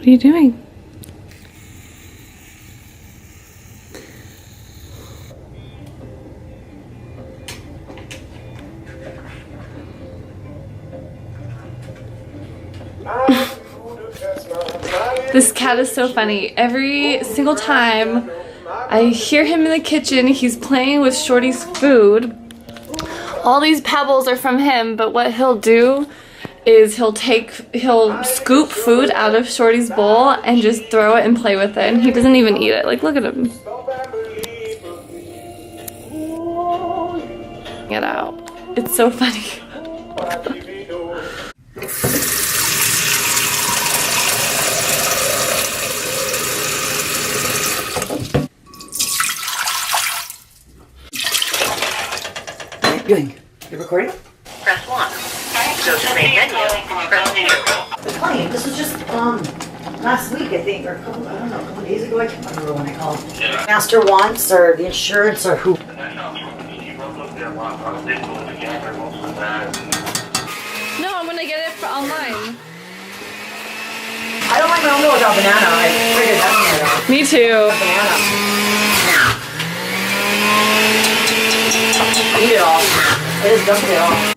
What are you doing? This cat is so funny. Every single time I hear him in the kitchen, he's playing with Shorty's food. All these pebbles are from him, but what he'll do is he'll scoop food out of Shorty's bowl and just throw it and play with it, and he doesn't even eat it. Like, look at him. Get out. It's so funny. Doing? You're recording? Press 1. Go to main menu. Press 2. The claim. This was just last week, I think, or I don't know, a couple days ago. I can't remember when I called. Master wants, or the insurance, or who? No, I'm gonna get it online. I don't like my own little without banana. I figured that one. Me too. Banana. Eat it all. I just dumped it all.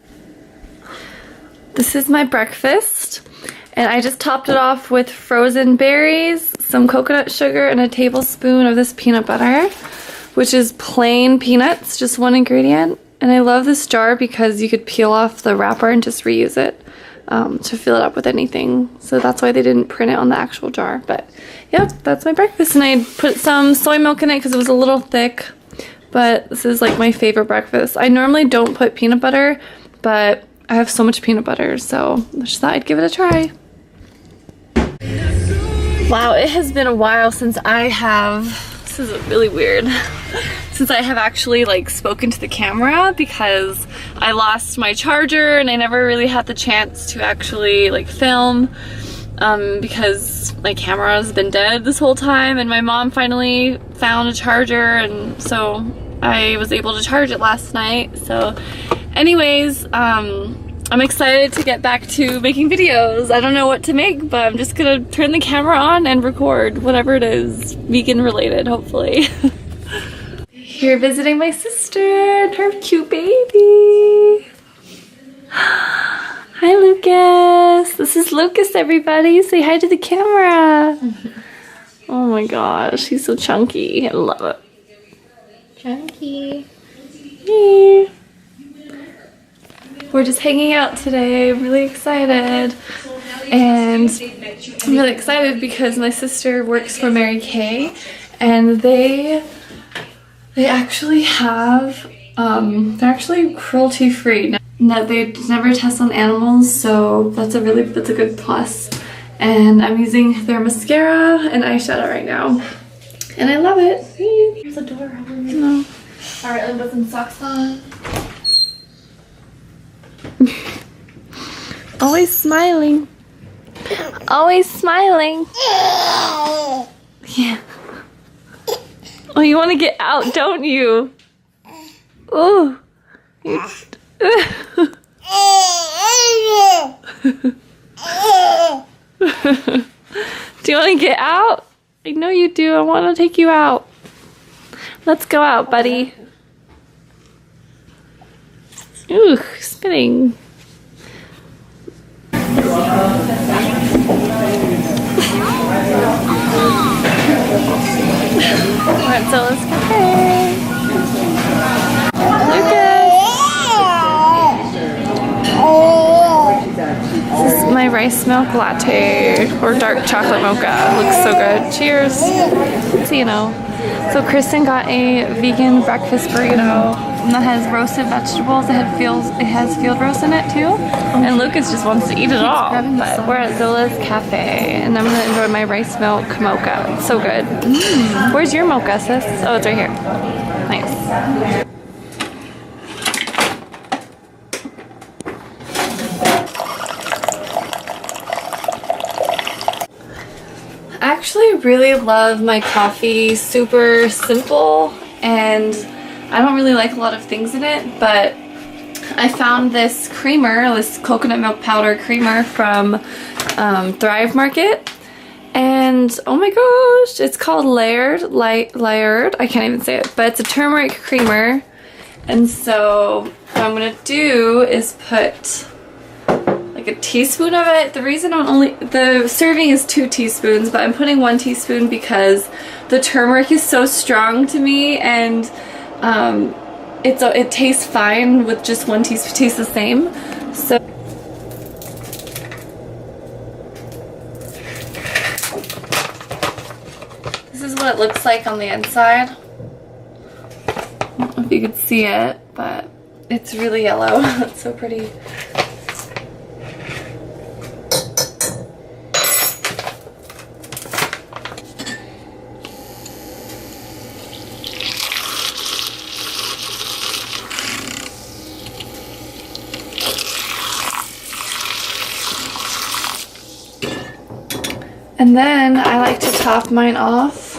This is my breakfast, and I just topped it off with frozen berries, some coconut sugar, and a tablespoon of this peanut butter, which is plain peanuts, just one ingredient. And I love this jar because you could peel off the wrapper and just reuse it to fill it up with anything. So that's why they didn't print it on the actual jar. But yep, that's my breakfast. And I put some soy milk in it because it was a little thick. But this is like my favorite breakfast. I normally don't put peanut butter, but I have so much peanut butter, so I just thought I'd give it a try. Wow, it has been a while since I have, this is really weird, since I have actually like spoken to the camera, because I lost my charger and I never really had the chance to actually like film because my camera has been dead this whole time, and my mom finally found a charger, and so I was able to charge it last night. So anyways, I'm excited to get back to making videos. I don't know what to make, but I'm just gonna turn the camera on and record whatever it is, vegan related, hopefully. Here visiting my sister and her cute baby. Hi, Lucas. This is Lucas, everybody. Say hi to the camera. Oh my gosh, he's so chunky. I love it. Chunky. Hey. We're just hanging out today. I'm really excited. And I'm really excited because my sister works for Mary Kay, and they actually have, they're actually cruelty free. No, they never test on animals, so that's a good plus. And I'm using their mascara and eyeshadow right now, and I love it. There's a door. No. Alright, let me put some socks on. Always smiling. Always smiling. Yeah. Oh, you want to get out, don't you? Oh. Do you want to get out? I know you do. I want to take you out. Let's go out, buddy. Ooh, spinning. Godzilla's cafe. Lucas. This is my rice milk latte or dark chocolate mocha. Looks so good. Cheers. So you know. So Kristen got a vegan breakfast burrito that has roasted vegetables. It has field roast in it too. And Lucas just wants to eat it all. But we're at Zilla's Cafe, and I'm gonna enjoy my rice milk mocha. It's so good. Where's your mocha, sis? Oh, it's right here. Nice. I actually really love my coffee super simple, and I don't really like a lot of things in it, but I found this creamer, this coconut milk powder creamer from Thrive Market, And oh my gosh, it's called layered. I can't even say it, but it's a turmeric creamer. And so what I'm gonna do is put like a teaspoon of it. The reason the serving is 2 teaspoons, but I'm putting 1 teaspoon because the turmeric is so strong to me, and it tastes fine with just 1 teaspoon. Tastes the same. So this is what it looks like on the inside. I don't know if you could see it, but it's really yellow. It's so pretty. And then I like to top mine off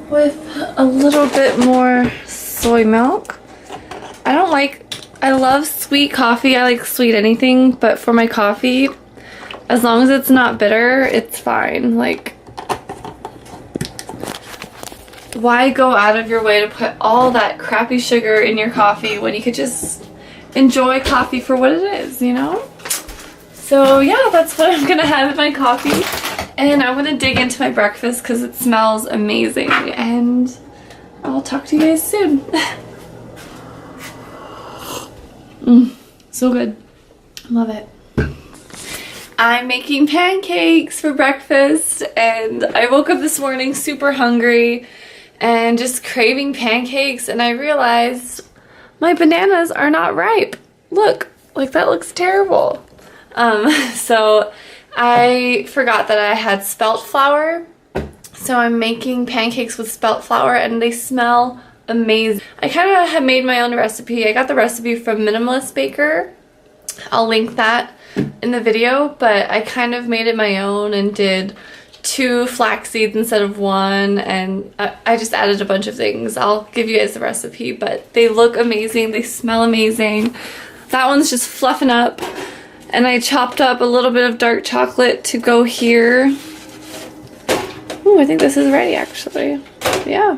with a little bit more soy milk. I love sweet coffee. I like sweet anything, but for my coffee, as long as it's not bitter, it's fine. Like, why go out of your way to put all that crappy sugar in your coffee when you could just enjoy coffee for what it is, you know? So yeah, that's what I'm gonna have in my coffee. And I'm gonna dig into my breakfast because it smells amazing. And I'll talk to you guys soon. So good. Love it. I'm making pancakes for breakfast, and I woke up this morning super hungry and just craving pancakes, and I realized my bananas are not ripe. Look, like that looks terrible. So I forgot that I had spelt flour, so I'm making pancakes with spelt flour, and they smell amazing. I kind of have made my own recipe. I got the recipe from Minimalist Baker. I'll link that in the video, but I kind of made it my own and did 2 flax seeds instead of 1, and I just added a bunch of things. I'll give you guys the recipe, but they look amazing. They smell amazing. That one's just fluffing up. And I chopped up a little bit of dark chocolate to go here. Ooh, I think this is ready actually. Yeah.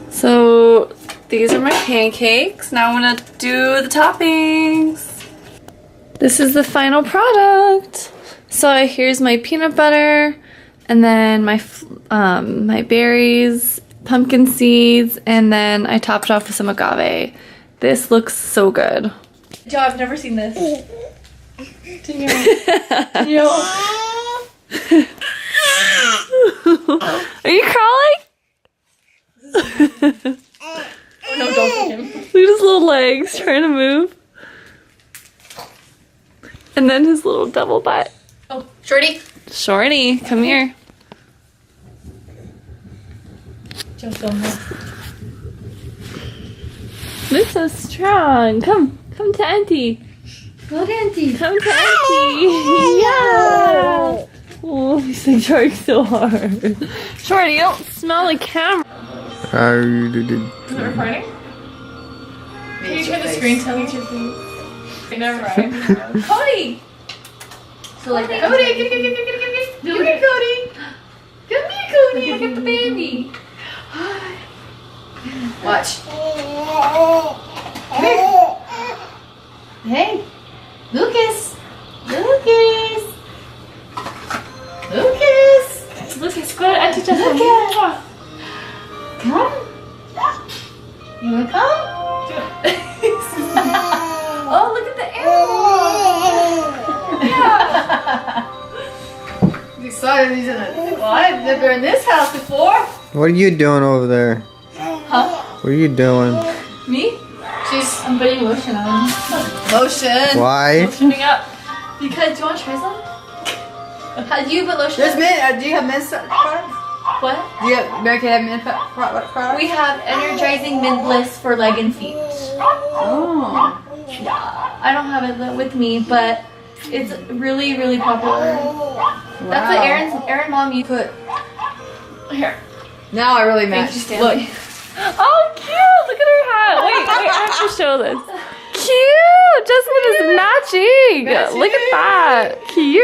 So these are my pancakes. Now I'm gonna do the toppings. This is the final product. So here's my peanut butter, and then my my berries, pumpkin seeds, and then I topped off with some agave. This looks so good. Joe, I've never seen this. Danielle. Are you crawling? Oh no, don't touch him. Look at his little legs trying to move. And then his little double butt. Oh, Shorty. Shorty, come here. Joe, don't move. They're so strong. Come to Auntie. Look, Auntie. Come to Auntie. Yeah. Oh, he's like trying so hard. Shorty, you don't smell the camera. Is it recording? Can you turn the screen? Tell me your face. Okay, never mind. Cody! So like that. Cody, get. Come here, Cody. Come here, Cody. Look at the baby. Watch. Hey, Lucas. Lucas, go to Auntie Jessica. Come. You wanna come? Oh, look at the animal. Yeah. He's excited. He's in it. Well, I've never been in this house before. What are you doing over there? Huh? What are you doing? Me? I'm putting lotion on. Lotion. Why? Lotioning up. Because, do you want to try some? How do you put lotion on? Do you have men's products? What? Do you have American have men's products? We have energizing mint bliss for leg and feet. Oh. Yeah. I don't have it with me, but it's really, really popular. That's what Aaron mom used to put. Here. Now I really Thank match. you, Stanley. Look. Oh, cute! Look at her hat. Wait, I have to show this. Justin is matching. Look at that. Cute.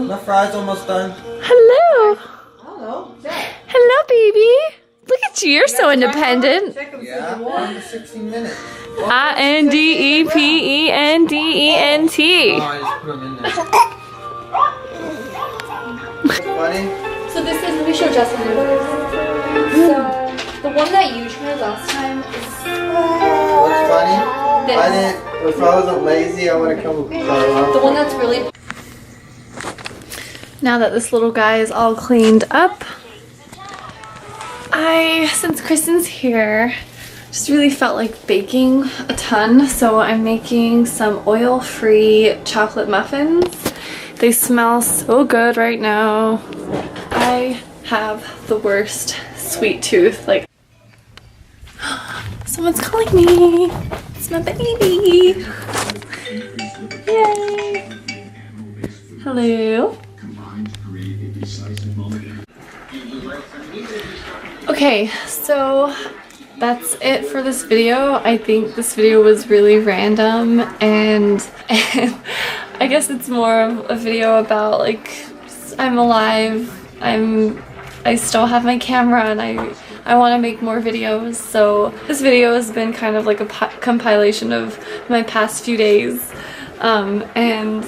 My fry's almost done. Hello. Hello. Check. Hello, baby. Look at you. You're so independent. Check them Yeah, under 16 minutes. INDEPENDENT. Oh, I just put them in there. What's funny? So this is, let me show Justin the burgers. So the one that you tried last time is What's funny? this. If I wasn't lazy, I would have come with The one that's really Now that this little guy is all cleaned up, since Kristen's here, just really felt like baking a ton, so I'm making some oil-free chocolate muffins. They smell so good right now. I have the worst sweet tooth. Like, someone's calling me. It's my baby. Yay. Hello. Okay, so that's it for this video. I think this video was really random and I guess it's more of a video about like I'm alive, I still have my camera and I want to make more videos. So this video has been kind of like a compilation of my past few days. And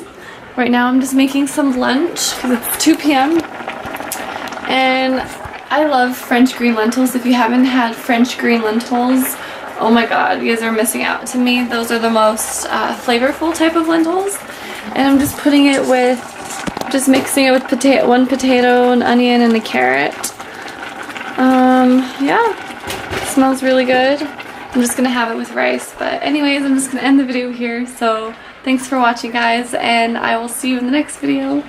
right now I'm just making some lunch because it's 2 p.m. and I love French green lentils. If you haven't had French green lentils, oh my god, you guys are missing out. To me, those are the most flavorful type of lentils. And I'm just putting it with, just mixing it with one potato, an onion, and a carrot. Yeah, it smells really good. I'm just gonna have it with rice. But anyways, I'm just gonna end the video here. So thanks for watching, guys, and I will see you in the next video.